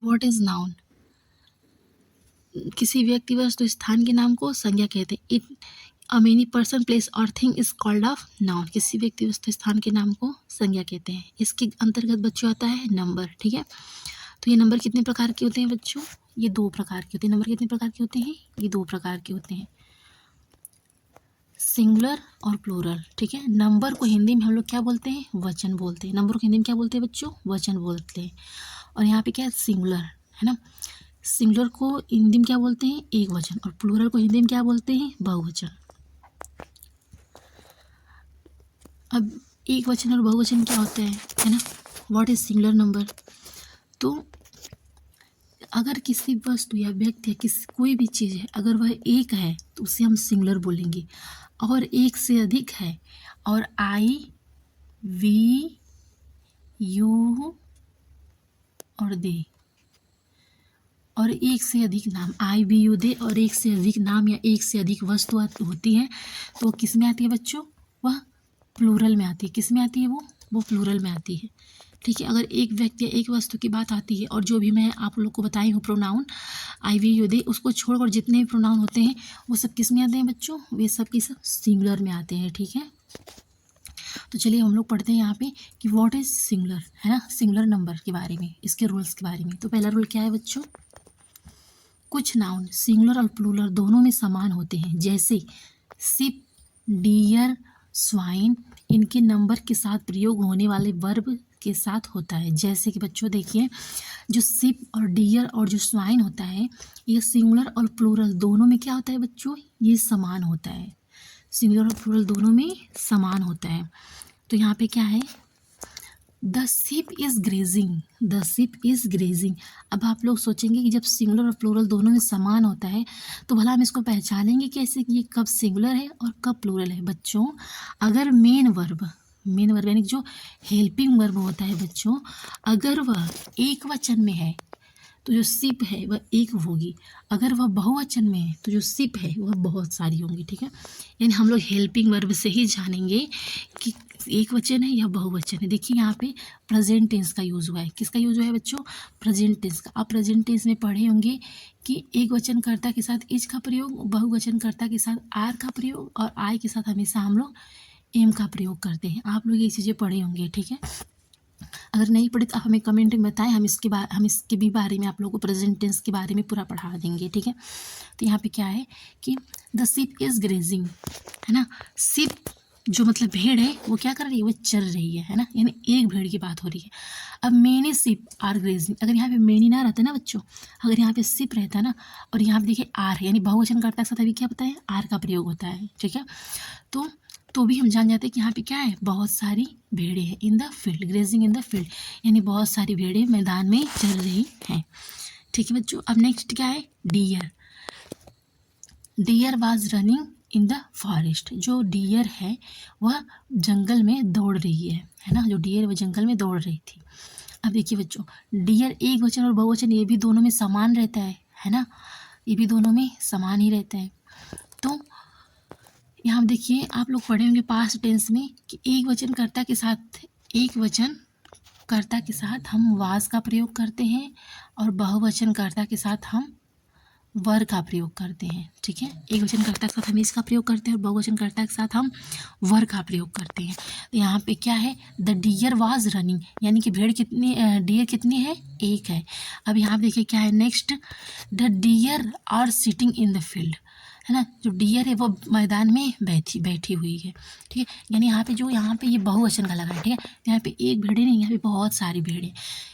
What is noun? किसी व्यक्ति वस्तु स्थान के नाम को संज्ञा कहते हैं। It a many person place और thing is called of noun. किसी व्यक्ति वस्तु स्थान के नाम को संज्ञा कहते हैं। इसके अंतर्गत बच्चों आता है नंबर। ठीक है, तो ये नंबर कितने प्रकार के होते हैं बच्चों? ये दो प्रकार के होते हैं। नंबर कितने प्रकार के होते हैं? ये दो प्रकार के होते हैं, सिंगुलर और प्लूरल। ठीक है, नंबर को हिंदी में हम लोग क्या बोलते हैं? वचन बोलते हैं। नंबर को हिंदी में क्या बोलते हैं बच्चों? वचन बोलते हैं। और यहाँ पे क्या है? सिंगुलर, है ना। सिंगुलर को हिंदी में क्या बोलते हैं? एक वचन। और प्लूरल को हिंदी में क्या बोलते हैं? बहुवचन। अब एक वचन और बहुवचन क्या होता है ना। What is singular number? तो अगर किसी वस्तु या व्यक्ति या किसी कोई भी चीज़ है, अगर वह एक है तो उसे हम सिंगुलर बोलेंगे। और एक से अधिक है और आई वी यू और दे, और एक से अधिक नाम आई वी यू दे और एक से अधिक नाम या एक से अधिक वस्तु होती है, तो वो किस में आती है बच्चों? वह प्लूरल में आती है। किस में आती है? वो प्लूरल में आती है। ठीक है, अगर एक व्यक्ति या एक वस्तु की बात आती है और जो भी मैं आप लोग को बताई हूँ pronoun I we you they, उसको छोड़कर जितने भी प्रोनाउन होते हैं वो सब किस में आते हैं बच्चों? वे सब की सब सिंगुलर में आते हैं। ठीक है, तो चलिए हम लोग पढ़ते हैं यहाँ पे कि व्हाट इज सिंगुलर, है ना, सिंगुलर नंबर के बारे में, इसके रूल्स के बारे में। तो पहला रूल क्या है बच्चों? कुछ नाउन सिंगुलर और प्लूरल दोनों में समान होते हैं, जैसे शिप, डियर, स्वाइन, इनके नंबर के साथ प्रयोग होने वाले वर्ब के साथ होता है। जैसे कि बच्चों देखिए, जो शिप और डियर और जो स्वाइन होता है, ये सिंगुलर और प्लूरल दोनों में क्या होता है बच्चों? ये समान होता है। सिंगुलर और प्लूरल दोनों में समान होता है। तो यहाँ पे क्या है? The ship is grazing, the ship is grazing. अब आप लोग सोचेंगे कि जब सिंगुलर और प्लूरल दोनों में समान होता है तो भला हम इसको पहचानेंगे कैसे कि ये कब सिंगुलर है और कब प्लूरल है? बच्चों, अगर मेन वर्ब यानी जो हेल्पिंग वर्ब होता है बच्चों, अगर वह एक वचन में है तो जो शिप है वह एक होगी। अगर वह बहुवचन में है तो जो शिप है वह बहुत सारी होंगी। ठीक है, यानी हम लोग हेल्पिंग वर्ब से ही जानेंगे कि एक वचन है या बहुवचन है। देखिए यहाँ पे प्रेजेंट टेंस का यूज़ हुआ है। किसका यूज़ हुआ है बच्चों? प्रेजेंट टेंस का। आप प्रेजेंट टेंस में पढ़े होंगे कि एक वचनकर्ता के साथ इज का प्रयोग, बहुवचनकर्ता के साथ आर का प्रयोग, और आई के साथ हमेशा हम लोग एम का प्रयोग करते हैं। आप लोग ये चीज़ें पढ़े होंगे। ठीक है, अगर नहीं पढ़े तो आप हमें कमेंट में बताएं, हम इसके भी बारे में आप लोगों को प्रेजेंट टेंस के बारे में पूरा पढ़ा देंगे। ठीक है, तो यहाँ पे क्या है कि द शिप इज ग्रेजिंग, है ना। शिप जो मतलब भेड़ है वो क्या कर रही है? वो चर रही है ना, यानी एक भेड़ की बात हो रही है। अब मेनी शिप आर ग्रेजिंग, अगर यहाँ पे मेनी ना रहता ना बच्चों, अगर यहाँ पे शिप रहता ना और यहाँ पे देखिए आर, यानी बहुवचन करता है, अभी क्या पता है? आर का प्रयोग होता है। ठीक है, तो भी हम जान जाते हैं कि यहाँ पे क्या है? बहुत सारी भेड़ें हैं। इन the field, grazing in the field, यानी बहुत सारी भेड़ें मैदान में चल रही हैं। ठीक है बच्चों, अब नेक्स्ट क्या है? Deer, deer was running in the forest. जो डियर है वह जंगल में दौड़ रही है ना। जो डियर वह जंगल में दौड़ रही थी। अब देखिए बच्चों, डियर एक वचन और बहुवचन ये भी दोनों में समान रहता है ना, ये भी दोनों में समान ही रहता है। तो यहाँ देखिए आप लोग पढ़े होंगे पास्ट टेंस में कि एक वचनकर्ता के साथ हम वाज का प्रयोग करते हैं और बहुवचनकर्ता के साथ हम वर का प्रयोग करते हैं। ठीक है, एक वचनकर्ता के साथ हम इसका प्रयोग करते हैं और बहुवचनकर्ता के साथ हम वर का प्रयोग करते हैं। तो यहाँ पे क्या है? द डियर वाज रनिंग, यानी कि डियर कितनी है? एक है। अब यहाँ पे देखिए क्या है next? The deer are sitting in the field, है ना। जो डियर है वो मैदान में बैठी हुई है। ठीक है, यानी यहाँ पे ये बहुवचन का लगा है। ठीक है, यहाँ पे एक भेड़े नहीं, यहाँ पे बहुत सारी भेड़े।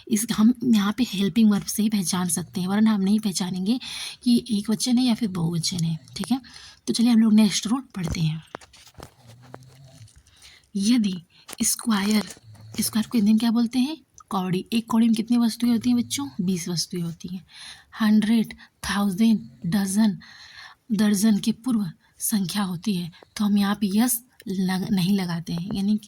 इस हम यहाँ पे हेल्पिंग वर्ब से ही पहचान सकते हैं, वरना हम नहीं पहचानेंगे कि एक वचन है या फिर बहुवचन है। ठीक है, तो चलिए हम लोग नेक्स्ट रूल पढ़ते हैं। यदि स्क्वायर को हिंदी में क्या बोलते हैं? कौड़ी। एक कौड़ी में कितनी वस्तुएं होती हैं बच्चों? 20 वस्तुएं होती हैं। 100, 1000, डजन, दर्जन के पूर्व संख्या होती है तो हम यहाँ पे यस नहीं लगाते हैं, यानी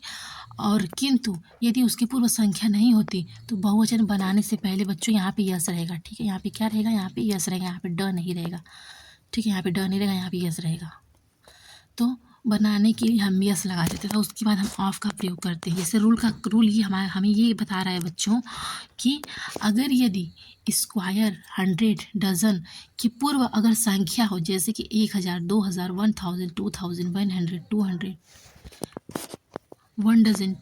और किंतु यदि उसकी पूर्व संख्या नहीं होती तो बहुवचन बनाने से पहले बच्चों यहाँ पे यस रहेगा। ठीक है, यहाँ पे क्या रहेगा? यहाँ पे यस रहेगा, यहाँ पे ड नहीं रहेगा। ठीक है, यहाँ पे ड नहीं रहेगा, यहाँ पे यस रहेगा। तो बनाने के लिए हम यस लगा देते हैं, तो उसके बाद हम ऑफ का प्रयोग करते हैं। जैसे रूल ये हमें ये बता रहा है बच्चों कि अगर यदि स्क्वायर, 100, डजन की पूर्व अगर संख्या हो, जैसे कि 1000, 2000, 1000, 2000, 100, 200, 1 डजन,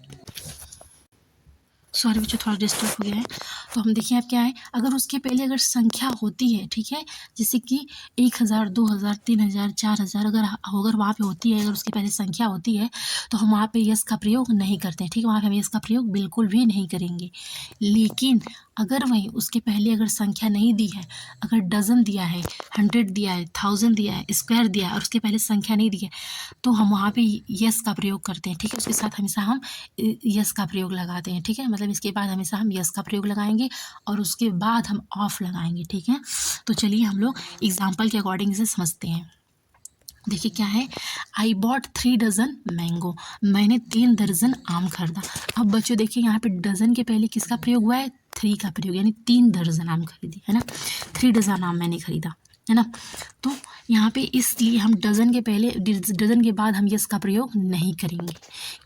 सॉरी बच्चों थोड़ा डिस्टर्ब हो गया है। तो हम देखिए अब क्या है, अगर उसके पहले अगर संख्या होती है, ठीक है, जैसे कि 1000, 2000, 3000, 4000 अगर वहाँ पे होती है, अगर उसके पहले संख्या होती है, तो हम वहाँ पे यस का प्रयोग नहीं करते हैं, ठीक है, वहाँ पे हम यस का प्रयोग बिल्कुल भी नहीं करेंगे। लेकिन अगर वहीं उसके पहले अगर संख्या नहीं दी है, अगर डजन दिया है, 100 दिया है, 1000 दिया है, स्क्वायर दिया है और उसके पहले संख्या नहीं दी है, तो हम वहाँ पे यस का प्रयोग करते हैं, ठीक है, उसके साथ हमेशा हम यस का प्रयोग लगाते हैं, ठीक है, मतलब इसके बाद हमेशा हम यस का प्रयोग लगाएंगे और उसके बाद हम ऑफ लगाएंगे, ठीक है। तो चलिए हम लोग एग्जाम्पल के अकॉर्डिंग से समझते हैं। देखिए क्या है, आई बॉट 3 डजन मैंगो, मैंने 3 दर्जन आम खरीदा। अब बच्चों देखिए यहाँ पे डजन के पहले किसका प्रयोग हुआ है, 3 का प्रयोग, यानी 3 दर्जन आम खरीदी, है ना, 3 डजन आम मैंने खरीदा, है ना। तो यहाँ पे इसलिए हम डजन के पहले, डजन के बाद हम यस का प्रयोग नहीं करेंगे,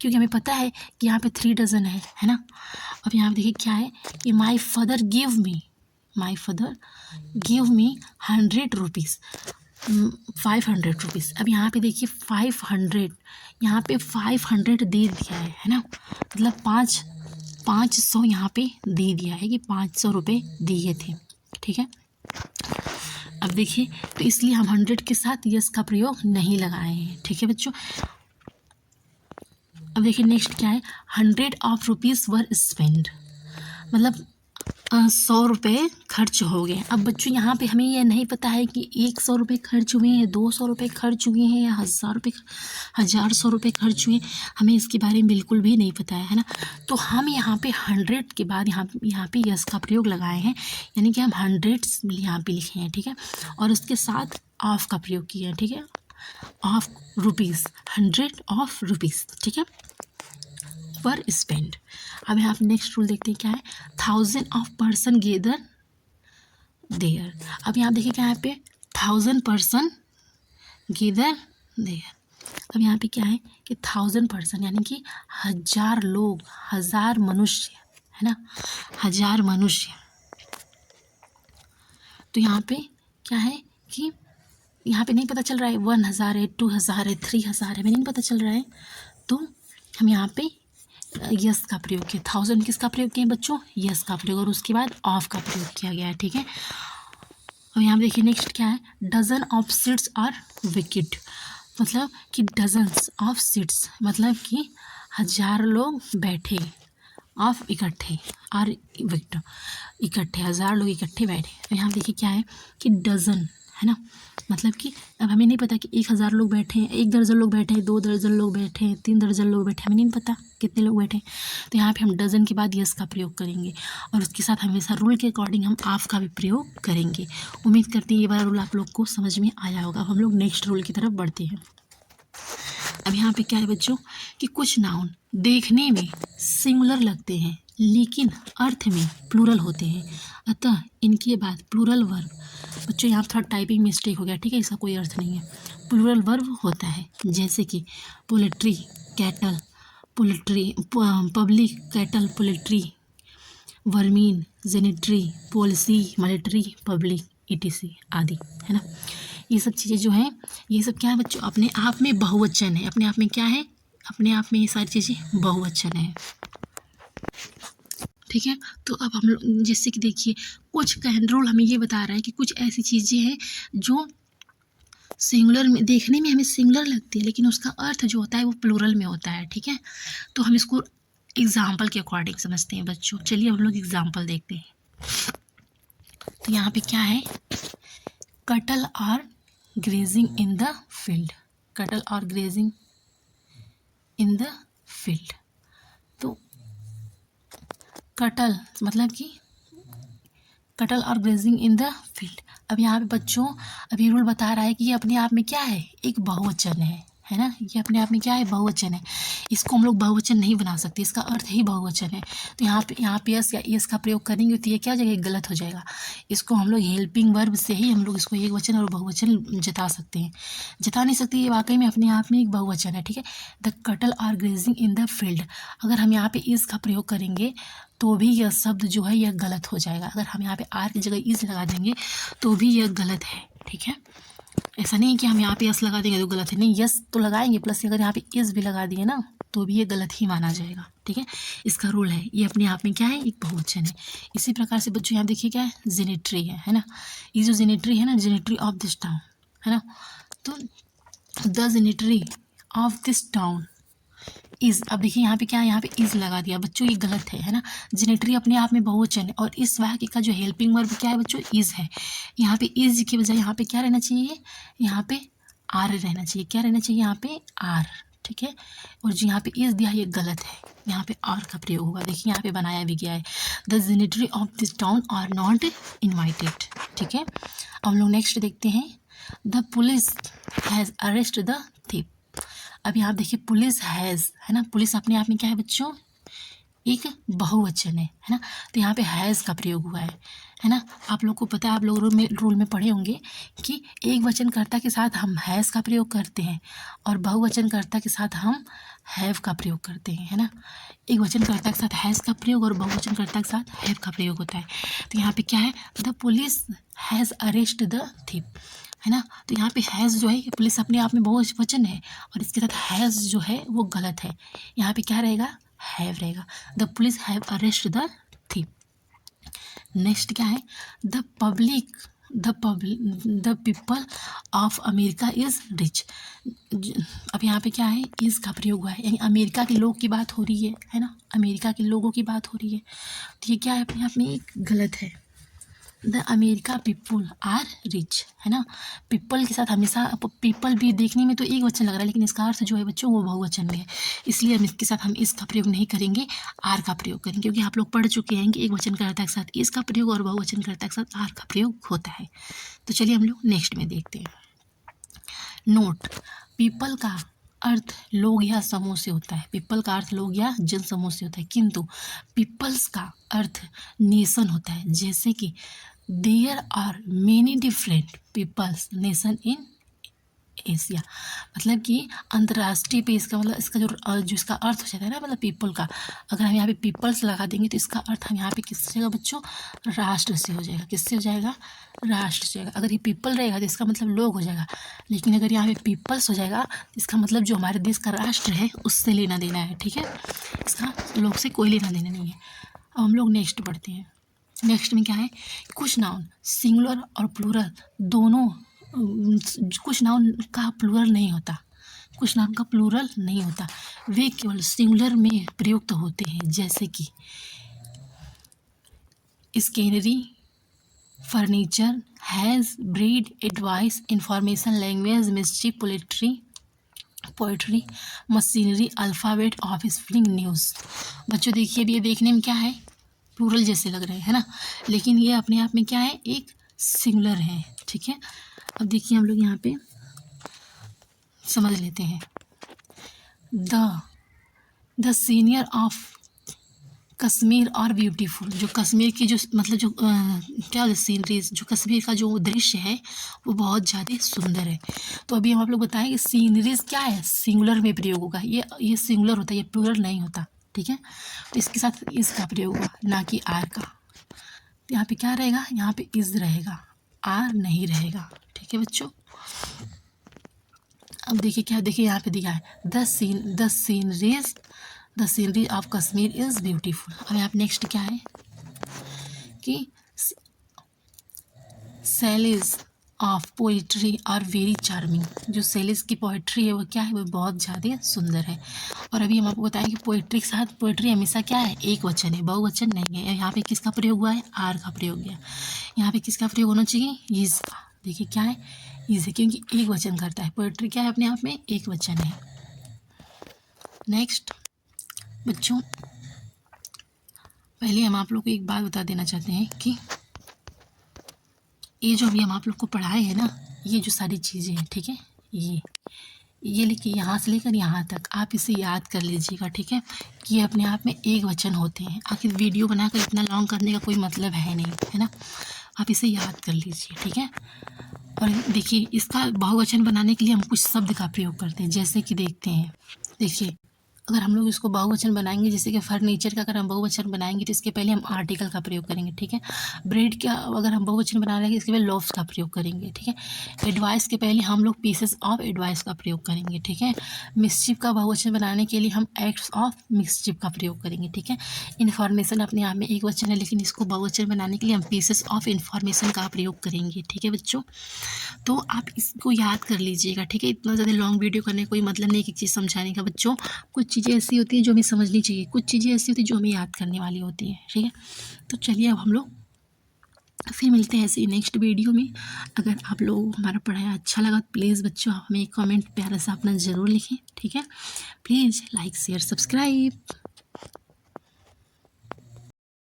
क्योंकि हमें पता है कि यहाँ पे 3 डजन है ना। अब यहाँ पे देखिए क्या है कि my father give me 100 rupees, 500 rupees. अब यहाँ पे देखिए 500, यहाँ पे 500 दे दिया है ना, मतलब 500 यहाँ पे दे दिया है कि 500 रुपये दिए थे, ठीक है। अब देखिए तो इसलिए हम 100 के साथ यस का प्रयोग नहीं लगाए हैं, ठीक है बच्चों। अब देखिए नेक्स्ट क्या है, 100 ऑफ रुपीज़ वर स्पेंड, मतलब 100 रुपये खर्च हो गए। अब बच्चों यहाँ पे हमें यह नहीं पता है कि 100 रुपये खर्च हुए हैं, 200 रुपये खर्च हुए हैं या 1,000 रुपये खर्च हुए, हमें इसके बारे में बिल्कुल भी नहीं पता है ना। तो हम यहाँ पे 100 के बाद यहाँ पे यस का प्रयोग लगाए हैं, यानी कि हम 100 यहाँ पे लिखे हैं, ठीक है, और उसके साथ ऑफ का प्रयोग किया है, ठीक है, ऑफ रुपीज़, 100 ऑफ रुपीज़, ठीक है, पर स्पेंड। अब यहाँ पे नेक्स्ट रूल देखते हैं क्या है, 1000 ऑफ पर्सन गेदर देयर। अब यहाँ देखिए क्या है, यहाँ पे 1000 पर्सन गेदर देयर। अब यहाँ पे क्या है कि 1000 पर्सन यानी कि 1000 लोग, 1000 मनुष्य, है ना, 1000 मनुष्य। तो यहाँ पे क्या है कि यहाँ पे नहीं पता चल रहा है 1000 है, 2000 है, 3000 है, हमें नहीं पता चल रहा है, तो हम यहाँ पे यस का प्रयोग किया। 1000 किसका प्रयोग किया बच्चों, यस का प्रयोग, और उसके बाद ऑफ का प्रयोग किया गया है, ठीक है। और यहाँ पे देखिए नेक्स्ट क्या है, dozen of seats are wicket, मतलब कि डजन्स ऑफ सीट्स, मतलब कि 1000 लोग बैठे, ऑफ इकट्ठे, आर विकेट इकट्ठे, 1000 लोग इकट्ठे बैठे। तो यहाँ देखिए क्या है कि डजन, है ना, मतलब कि अब हमें नहीं पता कि 1000 लोग बैठे हैं, 1 दर्जन लोग बैठे हैं, 2 दर्जन लोग बैठे हैं, 3 दर्जन लोग बैठे हैं, हमें नहीं पता कितने लोग बैठे हैं। तो यहाँ पे हम डजन के बाद यस का प्रयोग करेंगे और उसके साथ हमेशा रूल के अकॉर्डिंग हम ऑफ का भी प्रयोग करेंगे। उम्मीद करते हैं ये वाला रूल आप लोग को समझ में आया होगा। हम लोग नेक्स्ट रूल की तरफ बढ़ते हैं। अब यहाँ पे क्या है बच्चों कि कुछ नाउन देखने में सिंगुलर लगते हैं लेकिन अर्थ में प्लूरल होते हैं, अतः इनके बाद प्लूरल वर्ब, बच्चों यहाँ थोड़ा टाइपिंग मिस्टेक हो गया, ठीक है, इसका कोई अर्थ नहीं है, प्लूरल वर्ब होता है, जैसे कि poultry, cattle, poultry, public, cattle, poultry, vermin, जेनेट्री, पॉलिसी, मिलिट्री, पब्लिक, ईटीसी आदि, है ना। ये सब चीज़ें जो हैं, ये सब क्या है बच्चों, अपने आप में बहुवचन है, अपने आप में क्या है, अपने आप में ये सारी चीज़ें बहुवचन है, ठीक है। तो अब हम लोग जैसे कि देखिए कुछ कैन रूल हमें ये बता रहा है कि कुछ ऐसी चीज़ें हैं जो सिंगुलर में देखने में हमें सिंगुलर लगती है लेकिन उसका अर्थ जो होता है वो प्लूरल में होता है, ठीक है। तो हम इसको एग्जाम्पल के अकॉर्डिंग समझते हैं बच्चों। चलिए हम लोग एग्जाम्पल देखते हैं। तो यहाँ पे क्या है, cattle are grazing in the field, cattle are grazing in the field. तो कटल मतलब कि कटल और ग्रेजिंग इन द फील्ड। अब यहाँ पे बच्चों अभी रूल बता रहा है कि ये अपने आप में क्या है, एक बहुवचन है है ना, ये अपने आप में क्या है, बहुवचन है। इसको हम लोग बहुवचन नहीं बना सकते, इसका अर्थ ही बहुवचन है। तो यहाँ पे यस या एस का प्रयोग करेंगे तो ये क्या हो जाएगा, गलत हो जाएगा। इसको हम लोग हेल्पिंग वर्ब से ही हम लोग इसको एक वचन और बहुवचन जता सकते हैं। जता नहीं सकते, ये वाकई में अपने आप में एक बहुवचन है, ठीक है। The cattle are grazing in the field, अगर हम यहाँ पे इस का प्रयोग करेंगे तो भी यह शब्द जो है यह गलत हो जाएगा। अगर हम यहाँ पे आर की जगह इस लगा देंगे तो भी यह गलत है, ठीक है। ऐसा नहीं है कि हम यहाँ पे यस लगा देंगे तो गलत है, नहीं, यस तो लगाएंगे, प्लस अगर यहाँ पे इस भी लगा दिए ना तो भी ये गलत ही माना जाएगा, ठीक है। इसका रूल है, ये अपने आप में क्या है, एक बहुवचन है। इसी प्रकार से बच्चों यहाँ देखिए क्या है, जेनेट्री है ना। ये जो जेनेट्री है ना, जेनेट्री ऑफ दिस टाउन, है ना। तो the gentry of this town is, अब देखिए यहाँ पे क्या है, यहाँ पे इज़ लगा दिया बच्चों, ये गलत है ना। जेनेट्री अपने आप में बहुवचन है और इस वाक्य का जो हेल्पिंग वर्ब क्या है बच्चों, इज़ है। यहाँ पे इज़ की बजाय यहाँ पे क्या रहना चाहिए, यहाँ पे आर रहना चाहिए। क्या रहना चाहिए, यहाँ पे आर, ठीक है। और जो यहाँ पे इज़ दिया ये गलत है, यहाँ पे आर का प्रयोग होगा। देखिए यहाँ पे बनाया भी गया है, the gentry of this town are not invited, ठीक है। हम लोग नेक्स्ट देखते हैं, the police has arrest the thief. अब यहाँ देखिए पुलिस हैज़, है ना, पुलिस अपने आप में क्या है बच्चों, एक बहुवचन है ना। तो यहाँ पे हैज़ का प्रयोग हुआ है ना। आप लोग को पता है, आप लोग रूल में पढ़े होंगे कि एक वचनकर्ता के साथ हम हैज़ का प्रयोग करते हैं और बहुवचनकर्ता के साथ हम हैव का प्रयोग करते हैं, है ना। एक वचनकर्ता के साथ हैज़ का प्रयोग और बहुवचनकर्ता के साथ हैव का प्रयोग होता है। तो यहाँ पे क्या है, the police has arrest the thief, है ना। तो यहाँ पे हैज़ जो है, पुलिस अपने आप में बहुवचन है और इसके साथ हैज़ जो है वो गलत है। यहाँ पे क्या रहेगा, हैव रहेगा। The police have arrest the thief. Next क्या है, the people of America is rich. अब यहाँ पे क्या है, इज़ का प्रयोग हुआ है, यानी अमेरिका के लोग की बात हो रही है ना, अमेरिका के लोगों की बात हो रही है। तो ये क्या है, अपने आप में एक गलत है। The America people are rich, है ना। पीपल के साथ हमेशा, पीपल भी देखने में तो एक वचन लग रहा है लेकिन इसका अर्थ जो है बच्चों वो बहुवचन में है, इसलिए हम इसके साथ हम इसका प्रयोग नहीं करेंगे, आर का प्रयोग करेंगे, क्योंकि आप लोग पढ़ चुके हैं कि एक वचनकर्ता के साथ इसका प्रयोग और बहुवचनकर्ता के साथ आर का प्रयोग होता है। तो चलिए हम लोग नेक्स्ट में देखते हैं। नोट, पीपल का अर्थ लोग या समूह से होता है, पीपल का अर्थ लोग या जन समूह से होता है, किंतु पीपल्स का अर्थ नेशन होता है। जैसे कि there are many different peoples nation in Asia, मतलब कि अंतर्राष्ट्रीय पे इसका मतलब, इसका जो इसका अर्थ हो जाता है ना, मतलब पीपल का, अगर हम यहाँ पे पीपल्स लगा देंगे तो इसका अर्थ हम यहाँ पे किससे हो जाएगा बच्चों, राष्ट्र से हो जाएगा। किससे हो जाएगा, राष्ट्र से हो जाएगा। अगर ये पीपल रहेगा तो इसका मतलब लोग हो जाएगा, लेकिन अगर यहाँ पे पीपल्स हो जाएगा तो इसका मतलब जो हमारे देश का राष्ट्र है उससे लेना देना है, ठीक है। इसका लोग से कोई लेना देना नहीं है। अब हम लोग नेक्स्ट पढ़ते हैं। नेक्स्ट में क्या है, कुछ नाउन सिंगुलर और प्लूरल दोनों, कुछ नाउन का प्लूरल नहीं होता, कुछ नाउन का प्लूरल नहीं होता, वे केवल सिंगुलर में प्रयुक्त होते हैं। जैसे कि scenery, furniture, hair, bread, advice, information, language, mystery, poetry, machinery, alphabet, office, feeling, news. बच्चों देखिए, अब ये देखने में क्या है, प्लूरल जैसे लग रहे हैं, है ना, लेकिन ये अपने आप में क्या है, एक सिंगुलर है, ठीक है। अब देखिए हम लोग यहाँ पे समझ लेते हैं। द सीनियर ऑफ कश्मीर और ब्यूटीफुल, जो कश्मीर की जो मतलब जो क्या सीनरीज, जो कश्मीर का जो दृश्य है वो बहुत ज़्यादा सुंदर है। तो अभी हम आप लोग बताएं कि सीनरीज क्या है, सिंगुलर में प्रयोग होगा, ये सिंगुलर होता है, ये प्लूरल नहीं होता, ठीक है। तो इसके साथ इसका प्रयोग होगा, ना कि आर का। तो यहाँ पे क्या रहेगा, यहाँ पे इज रहेगा, आर नहीं रहेगा, ठीक है बच्चों। अब देखिए क्या, देखिए यहाँ पे दिया है the scenery of Kashmir is beautiful. अब यहाँ पे नेक्स्ट क्या है कि sales of poetry are very charming, जो सेलिस की पोइट्री है वो क्या है, वो बहुत ज़्यादा सुंदर है। और अभी हम आपको बताएं कि पोइट्री के साथ, पोइट्री हमेशा क्या है, एक वचन है, बहुवचन नहीं है। यहाँ पे किसका प्रयोग हुआ है, आर का प्रयोग किया। यहाँ पे किसका प्रयोग होना चाहिए, इज का। देखिए क्या है, इज है, क्योंकि एक वचन करता है, पोइट्री क्या है अपने आप में एक वचन है। नेक्स्ट बच्चों, पहले हम आप लोग को एक बात बता देना चाहते हैं कि ये जो अभी हम आप लोग को पढ़ाए हैं ना, ये जो सारी चीज़ें हैं, ठीक है, ये लिखिए यहाँ से लेकर यहाँ तक, आप इसे याद कर लीजिएगा, ठीक है। कि ये अपने आप में एक वचन होते हैं। आखिर वीडियो बनाकर इतना लॉन्ग करने का कोई मतलब है नहीं, है ना। आप इसे याद कर लीजिए, ठीक है। और देखिए, इसका बहुवचन बनाने के लिए हम कुछ शब्द का प्रयोग करते हैं, जैसे कि देखते हैं। देखिए, अगर हम लोग इसको बहुवचन बनाएंगे, जैसे कि फर्नीचर का अगर हम बहुवचन बनाएंगे तो इसके पहले हम आर्टिकल का प्रयोग करेंगे, ठीक है। ब्रेड का अगर हम बहुवचन बना रहे हैं इसके पहले लोव्स का प्रयोग करेंगे, ठीक है। एडवाइस के पहले हम लोग पीसेस ऑफ एडवाइस का प्रयोग करेंगे, ठीक है। मिस्चिफ का बहुवचन बनाने के लिए हम एक्ट्स ऑफ मिस्चिफ का प्रयोग करेंगे, ठीक है। इन्फॉर्मेशन अपने आप में एक वचन है, लेकिन इसको बहुवचन बनाने के लिए हम पीसेस ऑफ इन्फॉर्मेशन का प्रयोग करेंगे, ठीक है बच्चों। तो आप इसको याद कर लीजिएगा, ठीक है। इतना ज़्यादा लॉन्ग वीडियो करने का कोई मतलब नहीं, एक चीज़ समझाने का बच्चों। कुछ चीज़ें ऐसी होती हैं जो हमें समझनी चाहिए, कुछ चीज़ें ऐसी होती हैं जो हमें याद करने वाली होती हैं, ठीक है। तो चलिए अब हम लोग फिर मिलते हैं ऐसे ही नेक्स्ट वीडियो में। अगर आप लोगों को हमारा पढ़ाया अच्छा लगा तो प्लीज़ बच्चों आप हमें एक कमेंट प्यारा सा अपना ज़रूर लिखें, ठीक है। Please like share subscribe.